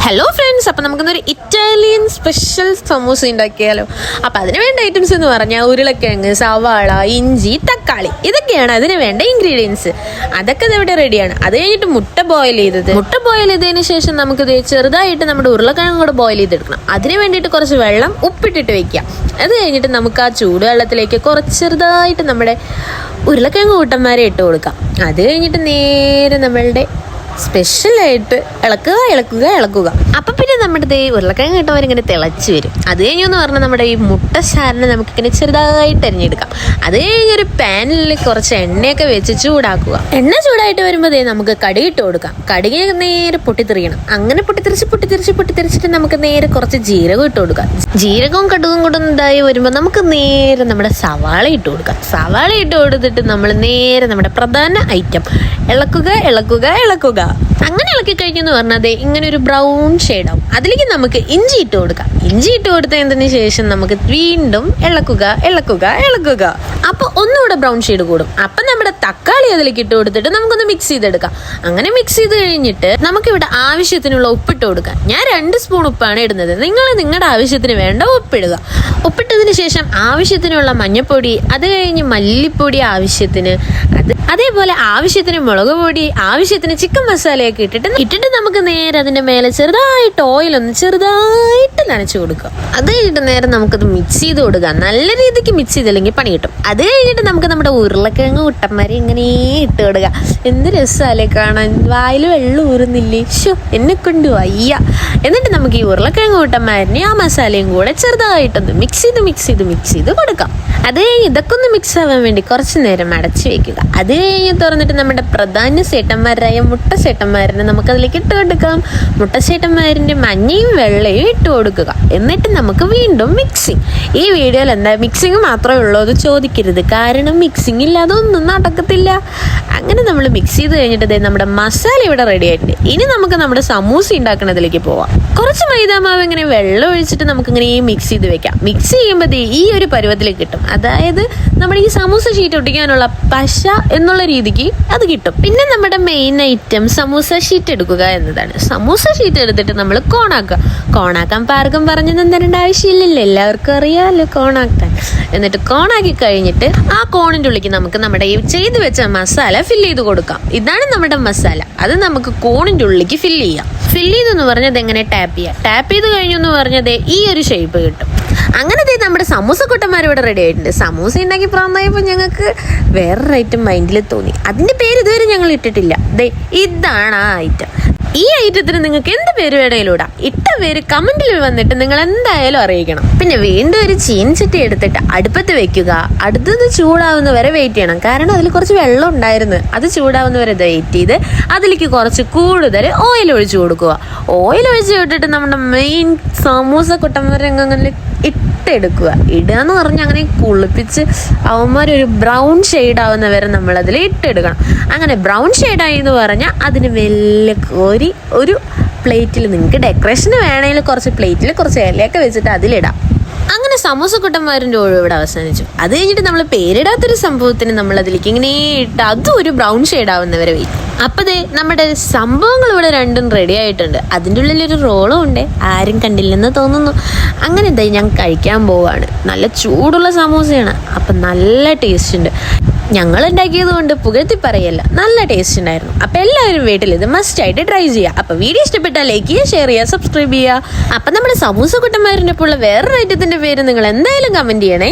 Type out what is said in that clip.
Hello friends, അപ്പം നമുക്കൊന്നൊരു Italian special samosa ഉണ്ടാക്കിയാലോ. അപ്പം അതിന് വേണ്ട ഐറ്റംസ് എന്ന് പറഞ്ഞാൽ ഉരുളക്കിഴങ്ങ്, സവാള, ഇഞ്ചി, തക്കാളി, ഇതൊക്കെയാണ് അതിന് വേണ്ട ഇൻഗ്രീഡിയൻസ്. അതൊക്കെ ഇവിടെ റെഡിയാണ്. അത് കഴിഞ്ഞിട്ട് മുട്ട ബോയിൽ ചെയ്തതിന് ശേഷം നമുക്ക് ചെറുതായിട്ട് നമ്മുടെ ഉരുളക്കിഴങ്ങ് കൂടെ ബോയിൽ ചെയ്തെടുക്കണം. അതിന് വേണ്ടിയിട്ട് കുറച്ച് വെള്ളം ഉപ്പിട്ടിട്ട് വെക്കാം. അത് കഴിഞ്ഞിട്ട് നമുക്ക് ആ ചൂടുവെള്ളത്തിലേക്ക് കുറച്ച് ചെറുതായിട്ട് നമ്മുടെ ഉരുളക്കിഴങ്ങ് കൂട്ടന്മാരെ ഇട്ട് കൊടുക്കാം. അത് കഴിഞ്ഞിട്ട് നേരെ നമ്മളുടെ സ്പെഷ്യലായിട്ട് ഇളക്കുക. അപ്പം പിന്നെ നമ്മുടെ ഉരുളക്കിഴങ്ങ് കിട്ടുന്നവരിങ്ങനെ തിളച്ച് വരും. അത് കഴിഞ്ഞെന്ന് പറഞ്ഞാൽ നമ്മുടെ ഈ മുട്ട ശാരനെ നമുക്കിങ്ങനെ ചെറുതായിട്ട് അരിഞ്ഞെടുക്കാം. അത് കഴിഞ്ഞൊരു പാനിൽ കുറച്ച് എണ്ണയൊക്കെ വെച്ച് ചൂടാക്കുക. എണ്ണ ചൂടായിട്ട് വരുമ്പോൾ നമുക്ക് കടുകിട്ട് കൊടുക്കാം. കടുകി നേരെ പൊട്ടിത്തെറിയണം. അങ്ങനെ പൊട്ടിത്തെറിച്ചിട്ട് നമുക്ക് നേരെ കുറച്ച് ജീരകം ഇട്ട് കൊടുക്കാം. ജീരകവും കടുകും കൂടെ ഇതായി വരുമ്പോൾ നമുക്ക് നേരെ നമ്മുടെ സവാള ഇട്ട് കൊടുക്കാം. സവാള ഇട്ട് കൊടുത്തിട്ട് നമ്മൾ നേരെ നമ്മുടെ പ്രധാന ഐറ്റം ഇളക്കുക. അങ്ങനെ ഇളക്കി കഴിഞ്ഞെന്ന് പറഞ്ഞാൽ ഇങ്ങനെ ഒരു ബ്രൗൺ ഷെയ്ഡാവും. അതിലേക്ക് നമുക്ക് ഇഞ്ചി ഇട്ട് കൊടുക്കാം. ഇഞ്ചി ഇട്ട് കൊടുത്തതിന് ശേഷം നമുക്ക് വീണ്ടും ഇളക്കുക. അപ്പോൾ ഒന്നുകൂടെ ബ്രൗൺ ഷെയ്ഡ് കൂടും. അപ്പം നമ്മുടെ തക്കാളി അതിലേക്ക് ഇട്ട് കൊടുത്തിട്ട് നമുക്കൊന്ന് മിക്സ് ചെയ്തെടുക്കാം. അങ്ങനെ മിക്സ് ചെയ്ത് കഴിഞ്ഞിട്ട് നമുക്കിവിടെ ആവശ്യത്തിനുള്ള ഉപ്പിട്ട് കൊടുക്കാം. ഞാൻ 2 സ്പൂൺ ഉപ്പാണ് ഇടുന്നത്. നിങ്ങൾ നിങ്ങളുടെ ആവശ്യത്തിന് വേണ്ട ഉപ്പിടുക. ഉപ്പിട്ടതിന് ശേഷം ആവശ്യത്തിനുള്ള മഞ്ഞൾപ്പൊടി, അത് കഴിഞ്ഞ് മല്ലിപ്പൊടി ആവശ്യത്തിന്, അതേപോലെ ആവശ്യത്തിന് മുളക് പൊടി, ആവശ്യത്തിന് ചിക്കൻ മസാലയൊക്കെ ഇട്ടിട്ട് നമുക്ക് നേരെ അതിന്റെ മേലെ ചെറുതായിട്ട് ഓയിലൊന്ന് ചെറുതായിട്ട് നനച്ചു കൊടുക്കുക. അത് കഴിഞ്ഞിട്ട് നേരെ നമുക്കത് മിക്സ് ചെയ്ത് കൊടുക്കുക. നല്ല രീതിക്ക് മിക്സ് ചെയ്തില്ലെങ്കിൽ പണി കിട്ടും. അത് കഴിഞ്ഞിട്ട് നമുക്ക് നമ്മുടെ ഉരുളക്കിഴങ്ങ് കുട്ടന്മാരെ ഇങ്ങനെ ഇട്ട് കൊടുക്കുക. എന്ത് രസമല്ലേ കാണാൻ, വായിൽ വെള്ളം ഊറുന്നില്ലേ, എന്നെ കൊണ്ട് വയ്യ. എന്നിട്ട് നമുക്ക് ഈ ഉരുളക്കിഴങ്ങ് കുട്ടന്മാരിനെ ആ മസാലയും കൂടെ ചെറുതായിട്ടൊന്ന് മിക്സ് ചെയ്ത് കൊടുക്കാം. അത് കഴിഞ്ഞ് ഇതൊക്കെ ഒന്ന് മിക്സ് ആവാൻ വേണ്ടി കുറച്ച് നേരം അടച്ചു വെക്കുക. അത് കഴിഞ്ഞ് തുറന്നിട്ട് നമ്മുടെ പ്രധാന ചേട്ടന്മാരായ മുട്ട ചേട്ടന്മാരിനെ നമുക്കതിലേക്ക് ഇട്ട് കൊടുക്കാം. മുട്ട ചേട്ടന്മാരിൻ്റെ മഞ്ഞയും വെള്ളയും ഇട്ട് കൊടുക്കുക. എന്നിട്ട് നമുക്ക് വീണ്ടും മിക്സിങ്. ഈ വീഡിയോയിൽ എന്താ മിക്സിങ് മാത്രമേ ഉള്ളൂ എന്ന് ചോദിക്കരുത്. കാരണം മിക്സിങ് ഇല്ലാതെ ഒന്നും നടക്കത്തില്ല. അങ്ങനെ നമ്മൾ മിക്സ് ചെയ്ത് കഴിഞ്ഞിട്ട് നമ്മുടെ മസാല ഇവിടെ റെഡി ആയിട്ടുണ്ട്. ഇനി നമുക്ക് നമ്മുടെ സമൂസ ഉണ്ടാക്കുന്നതിലേക്ക് പോവാം. കുറച്ച് മൈദാമാവ് ഇങ്ങനെ വെള്ളം ഒഴിച്ചിട്ട് നമുക്കിങ്ങനെ മിക്സ് ചെയ്ത് വെക്കാം. മിക്സ് ചെയ്യുമ്പോൾ ഈ ഒരു പരുവത്തിലേക്ക് കിട്ടും. അതായത് നമ്മുടെ ഈ സമൂസ ഷീറ്റ് ഒട്ടിക്കാനുള്ള പശ എന്നുള്ള രീതിക്ക് അത് കിട്ടും. പിന്നെ നമ്മുടെ മെയിൻ ഐറ്റം സമൂസ ഷീറ്റ് എടുക്കുക എന്നതാണ്. സമൂസ ഷീറ്റ് എടുത്തിട്ട് നമ്മൾ കോണാക്കാൻ പാർക്കും പറഞ്ഞു തരേണ്ട ആവശ്യമില്ലല്ലോ, എല്ലാവർക്കും അറിയാമല്ലോ കോണാക്കാൻ. എന്നിട്ട് കോണാക്കി കഴിഞ്ഞിട്ട് ആ കോണിൻ്റെ ഉള്ളിലേക്ക് നമുക്ക് നമ്മുടെ ഈ ചെയ്ത് വെച്ച മസാല ഫില്ല് ചെയ്ത് കൊടുക്കാം. ഇതാണ് നമ്മുടെ മസാല. അത് നമുക്ക് കോണിൻ്റെ ഉള്ളിലേക്ക് ഫില്ല് ചെയ്തെന്ന് പറഞ്ഞത് എങ്ങനെ ടാപ്പ് ചെയ്ത് കഴിഞ്ഞു എന്ന് പറഞ്ഞത് ഈ ഒരു ഷേപ്പ് കിട്ടും. അങ്ങനെ നമ്മുടെ സമൂസ കുട്ടന്മാർ ഇവിടെ റെഡി ആയിട്ടുണ്ട്. സമൂസ ഉണ്ടാക്കി പ്രാന്തായപ്പോൾ ഞങ്ങൾക്ക് വേറൊരു ഐറ്റം മൈൻഡിൽ തോന്നി. അതിൻ്റെ പേര് ഇതുവരെ ഞങ്ങൾ ഇട്ടിട്ടില്ല. ഇതാണ് ആ ഐറ്റം. ഈ ഐറ്റത്തിന് നിങ്ങൾക്ക് എന്ത് പേര് വേണമെങ്കിലും ഇടാം. ഇട്ട പേര് കമന്റിൽ വന്നിട്ട് നിങ്ങൾ എന്തായാലും അറിയിക്കണം. പിന്നെ വീണ്ടും ഒരു ചീൻചട്ടി എടുത്തിട്ട് അടുപ്പത്ത് വെക്കുക. അടുത്തത് ചൂടാവുന്ന വരെ വെയിറ്റ് ചെയ്യണം. കാരണം അതിൽ കുറച്ച് വെള്ളം ഉണ്ടായിരുന്നു. അത് ചൂടാവുന്ന വരെ വെയിറ്റ് ചെയ്ത് അതിലേക്ക് കുറച്ച് കൂടുതൽ ഓയിൽ ഒഴിച്ചു കൊടുക്കുക. ഓയിൽ ഒഴിച്ച് വിട്ടിട്ട് നമ്മുടെ മെയിൻ സമൂസ കുട്ടന്മാരങ്ങനെ ഇട്ടെടുക്കുക. ഇടുക എന്ന് പറഞ്ഞാൽ അങ്ങനെ കുളിപ്പിച്ച് അവന്മാരൊരു ബ്രൗൺ ഷെയ്ഡ് ആവുന്ന വരെ നമ്മളതിൽ ഇട്ടെടുക്കണം. അങ്ങനെ ബ്രൗൺ ഷെയ്ഡായി എന്ന് പറഞ്ഞാൽ അതിന് മെല്ലെ കോരി ഒരു പ്ലേറ്റിൽ, നിങ്ങൾക്ക് ഡെക്കറേഷന് വേണമെങ്കിൽ കുറച്ച് പ്ലേറ്റിൽ കുറച്ച് ഇലയൊക്കെ വെച്ചിട്ട് അതിലിടാം. അങ്ങനെ സമൂസ കുട്ടന്മാരിൻ്റെ ഒഴിവ് ഇവിടെ അവസാനിച്ചു. അത് കഴിഞ്ഞിട്ട് നമ്മൾ പേരിടാത്തൊരു സംഭവത്തിന് നമ്മൾ അതിലേക്ക് ഇങ്ങനെ ഇട്ട് അതും ഒരു ബ്രൗൺ ഷെയ്ഡ് ആവുന്നവരെ വെയിറ്റ്. അപ്പോൾ നമ്മുടെ സംഭവങ്ങൾ ഇവിടെ രണ്ടും റെഡി ആയിട്ടുണ്ട്. അതിൻ്റെ ഉള്ളിലൊരു റോളും ഉണ്ട്, ആരും കണ്ടില്ലെന്ന് തോന്നുന്നു. അങ്ങനെ ഞാൻ കഴിക്കാൻ പോവാണ്. നല്ല ചൂടുള്ള സമൂസയാണ്. അപ്പം നല്ല ടേസ്റ്റ് ഉണ്ട്. ഞങ്ങൾ ഉണ്ടാക്കിയത് കൊണ്ട് പുകഴ്ത്തി പറയല്ല, നല്ല ടേസ്റ്റ് ഉണ്ടായിരുന്നു. അപ്പം എല്ലാവരും വീട്ടിൽ ഇത് മസ്റ്റായിട്ട് ട്രൈ ചെയ്യുക. അപ്പം വീഡിയോ ഇഷ്ടപ്പെട്ടാൽ ലൈക്ക് ചെയ്യുക, ഷെയർ ചെയ്യുക, സബ്സ്ക്രൈബ് ചെയ്യുക. അപ്പം നമ്മുടെ സമൂസ കുട്ടന്മാരിൻ്റെ ഒപ്പമുള്ള വേറൊരു ഐറ്റത്തിൻ്റെ പേര് നിങ്ങൾ എന്തായാലും കമൻറ്റ് ചെയ്യണേ.